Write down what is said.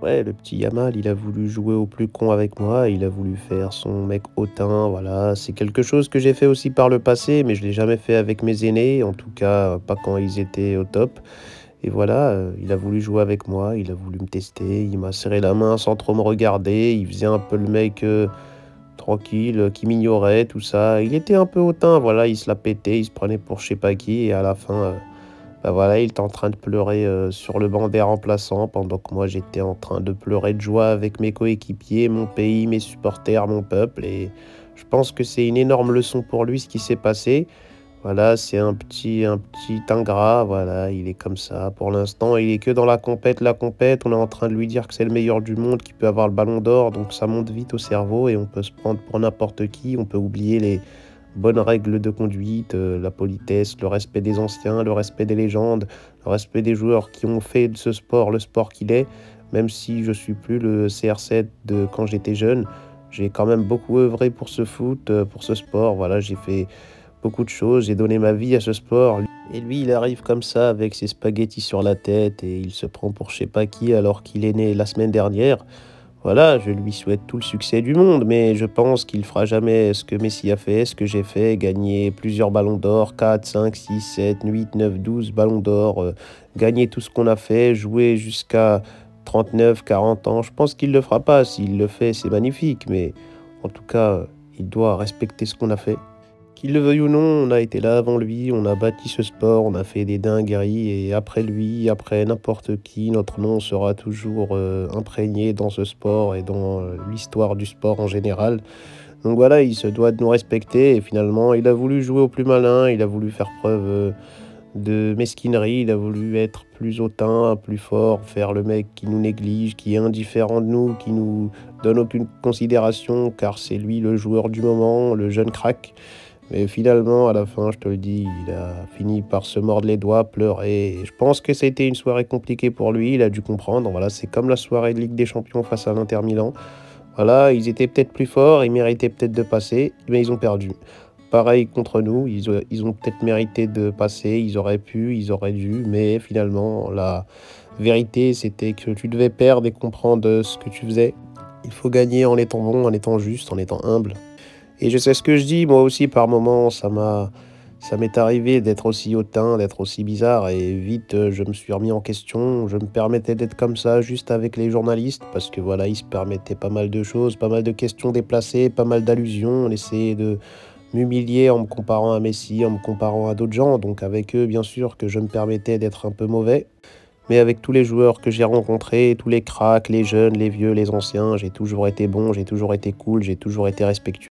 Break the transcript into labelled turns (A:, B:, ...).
A: Ouais, le petit Yamal, il a voulu jouer au plus con avec moi, il a voulu faire son mec hautain, voilà. C'est quelque chose que j'ai fait aussi par le passé, mais je l'ai jamais fait avec mes aînés, en tout cas pas quand ils étaient au top. Et voilà, il a voulu jouer avec moi, il a voulu me tester, il m'a serré la main sans trop me regarder, il faisait un peu le mec tranquille, qui m'ignorait, tout ça. Il était un peu hautain, voilà, il se la pétait, il se prenait pour je sais pas qui, et à la fin, bah voilà, il était en train de pleurer sur le banc des remplaçants, pendant que moi j'étais en train de pleurer de joie avec mes coéquipiers, mon pays, mes supporters, mon peuple. Et je pense que c'est une énorme leçon pour lui ce qui s'est passé. Voilà, c'est un petit ingrat, voilà, il est comme ça. Pour l'instant, il est que dans la compète. On est en train de lui dire que c'est le meilleur du monde, qui peut avoir le ballon d'or, donc ça monte vite au cerveau et on peut se prendre pour n'importe qui. On peut oublier les bonnes règles de conduite, la politesse, le respect des anciens, le respect des légendes, le respect des joueurs qui ont fait de ce sport le sport qu'il est. Même si je suis plus le CR7 de quand j'étais jeune, j'ai quand même beaucoup œuvré pour ce foot, pour ce sport. Voilà, j'ai fait beaucoup de choses, j'ai donné ma vie à ce sport. Et lui, il arrive comme ça avec ses spaghettis sur la tête et il se prend pour je sais pas qui alors qu'il est né la semaine dernière. Voilà, je lui souhaite tout le succès du monde, mais je pense qu'il fera jamais ce que Messi a fait, ce que j'ai fait, gagner plusieurs ballons d'or, 4, 5, 6, 7, 8, 9, 12 ballons d'or, gagner tout ce qu'on a fait, jouer jusqu'à 39, 40 ans. Je pense qu'il le fera pas. S'il le fait, c'est magnifique, mais en tout cas, il doit respecter ce qu'on a fait. Qu'il le veuille ou non, on a été là avant lui, on a bâti ce sport, on a fait des dingueries et après lui, après n'importe qui, notre nom sera toujours imprégné dans ce sport et dans l'histoire du sport en général. Donc voilà, il se doit de nous respecter et finalement, il a voulu jouer au plus malin, il a voulu faire preuve de mesquinerie, il a voulu être plus hautain, plus fort, faire le mec qui nous néglige, qui est indifférent de nous, qui nous donne aucune considération car c'est lui le joueur du moment, le jeune crack. Mais finalement, à la fin, je te le dis, il a fini par se mordre les doigts, pleurer. Et je pense que ça a été une soirée compliquée pour lui. Il a dû comprendre. Voilà, c'est comme la soirée de Ligue des Champions face à l'Inter Milan. Voilà, ils étaient peut-être plus forts, ils méritaient peut-être de passer, mais ils ont perdu. Pareil contre nous, ils ont peut-être mérité de passer, ils auraient pu, ils auraient dû, mais finalement, la vérité, c'était que tu devais perdre et comprendre ce que tu faisais. Il faut gagner en étant bon, en étant juste, en étant humble. Et je sais ce que je dis, moi aussi par moments, ça m'est arrivé d'être aussi hautain, d'être aussi bizarre et vite je me suis remis en question, je me permettais d'être comme ça juste avec les journalistes parce que voilà, ils se permettaient pas mal de choses, pas mal de questions déplacées, pas mal d'allusions, on essayait de m'humilier en me comparant à Messi, en me comparant à d'autres gens, donc avec eux bien sûr que je me permettais d'être un peu mauvais. Mais avec tous les joueurs que j'ai rencontrés, tous les cracks, les jeunes, les vieux, les anciens, j'ai toujours été bon, j'ai toujours été cool, j'ai toujours été respectueux.